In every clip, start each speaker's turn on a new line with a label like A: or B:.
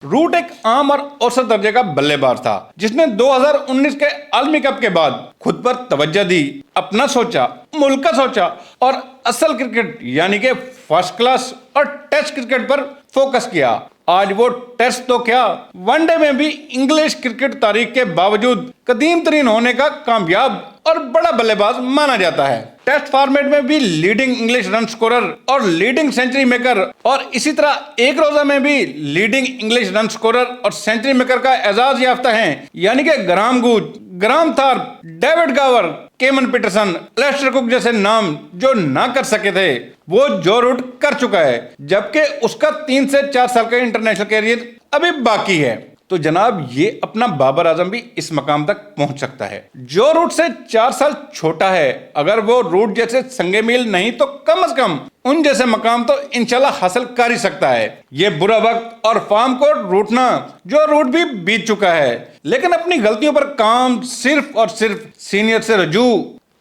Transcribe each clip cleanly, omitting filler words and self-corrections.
A: Root एक आम और औसत दर्जे का बल्लेबाज था जिसने 2019 के आलमी कप के बाद खुद पर तवज्जो दी, अपना सोचा, मुल्क का सोचा और असल क्रिकेट यानी कि फर्स्ट क्लास और टेस्ट क्रिकेट पर फोकस किया। आज वो टेस्ट तो क्या, वनडे में भी इंग्लिश क्रिकेट तारीख के बावजूद कदीम तरीन होने का कामयाब और बड़ा बल्लेबाज माना जाता है। टेस्ट फॉर्मेट में भी लीडिंग इंग्लिश रन स्कोरर और लीडिंग सेंचुरी मेकर और इसी तरह एक रोजा में भी लीडिंग इंग्लिश रन स्कोरर और सेंचुरी मेकर का एजाज याफ्ता है, यानी कि Graham Gooch, Graham Thorpe, David Gower, Kevin Pietersen, Lester cook जैसे नाम जो ना कर सके थे वो जो रूट कर चुका है, जबकि उसका 3 से 4 साल का इंटरनेशनल कैरियर अभी बाकी है। तो जनाब ये अपना बाबर आजम भी इस मकाम तक पहुंच सकता है। जो रूट से 4 साल छोटा है, अगर वो रूट जैसे संगे मील नहीं तो कम से कम उन जैसे मकाम तो इंशाल्लाह हासिल कर ही सकता है। ये बुरा वक्त और फार्म को रूटना जो रूट भी बीत चुका है, लेकिन अपनी गलतियों पर काम सिर्फ और सिर्फ सीनियर से रजू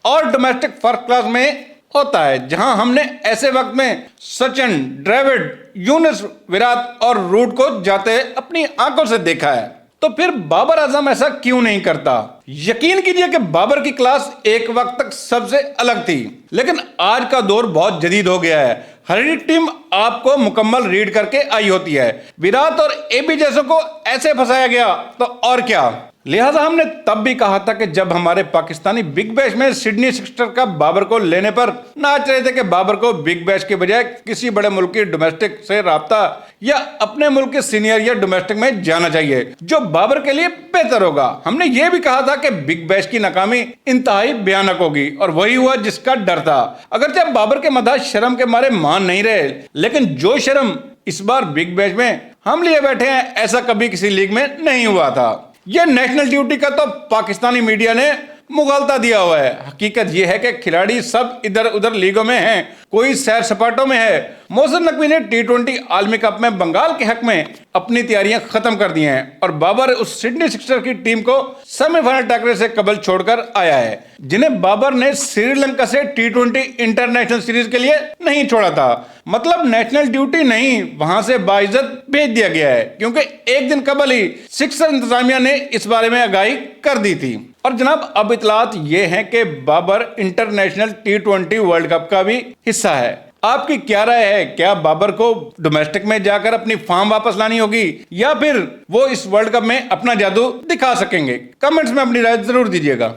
A: और डोमेस्टिक फर्स्ट क्लास में होता है, जहां हमने ऐसे वक्त में सचिन, द्रविड़, यूनुस, विराट और रूट को जाते अपनी आंखों से देखा है। तो फिर बाबर आजम ऐसा क्यों नहीं करता? यकीन कीजिए कि बाबर की क्लास एक वक्त तक सबसे अलग थी, लेकिन आज का दौर बहुत जदीद हो गया है। हर एक टीम आपको मुकम्मल रीड करके आई होती है। विराट और एबी जैसों को ऐसे फंसाया गया तो और क्या। लिहाजा हमने तब भी कहा था कि जब हमारे पाकिस्तानी बिग बैश में सिडनी सिक्सर का बाबर को लेने पर नाच रहे थे कि बाबर को बिग बैश के बजाय किसी बड़े मुल्क की डोमेस्टिक से राब्ता या अपने मुल्क के सीनियर या डोमेस्टिक में जाना चाहिए जो बाबर के लिए बेहतर होगा। हमने ये भी कहा था कि बिग बैश की नाकामी इंतहाई भयानक होगी और वही हुआ जिसका डर था। अगरचे बाबर के मदाह शर्म के मारे मान नहीं रहे, लेकिन जो शर्म इस बार बिग बैश में हम लिए बैठे हैं ऐसा कभी किसी लीग में नहीं हुआ था। यह नेशनल ड्यूटी का तो पाकिस्तानी मीडिया ने मुगालता दिया हुआ है। हकीकत यह है कि खिलाड़ी सब इधर उधर लीगों में हैं, कोई सैर सपाटों में है। मोहसिन नकवी ने T20 आलमी कप में बंगाल के हक में अपनी तैयारियां खत्म कर दी हैं और बाबर उस सिडनी सिक्सर की टीम को सेमीफाइनल टकरे से कबल छोड़कर आया है, जिन्हें बाबर ने श्रीलंका से T20 इंटरनेशनल सीरीज के लिए नहीं छोड़ा था। मतलब नेशनल ड्यूटी नहीं, वहां से बाइज्जत भेज दिया गया है, क्योंकि एक दिन कबल ही सिक्सर इंतजामिया ने इस बारे में आगाही कर दी थी। और जनाब अब इतलात ये हैं कि Babar international T20 world cup का भी हिस्सा है। आपकी क्या राय है? क्या बाबर को डोमेस्टिक में जाकर अपनी फॉर्म वापस लानी होगी या फिर वो इस वर्ल्ड कप में अपना जादू दिखा सकेंगे? कमेंट्स में अपनी राय जरूर दीजिएगा।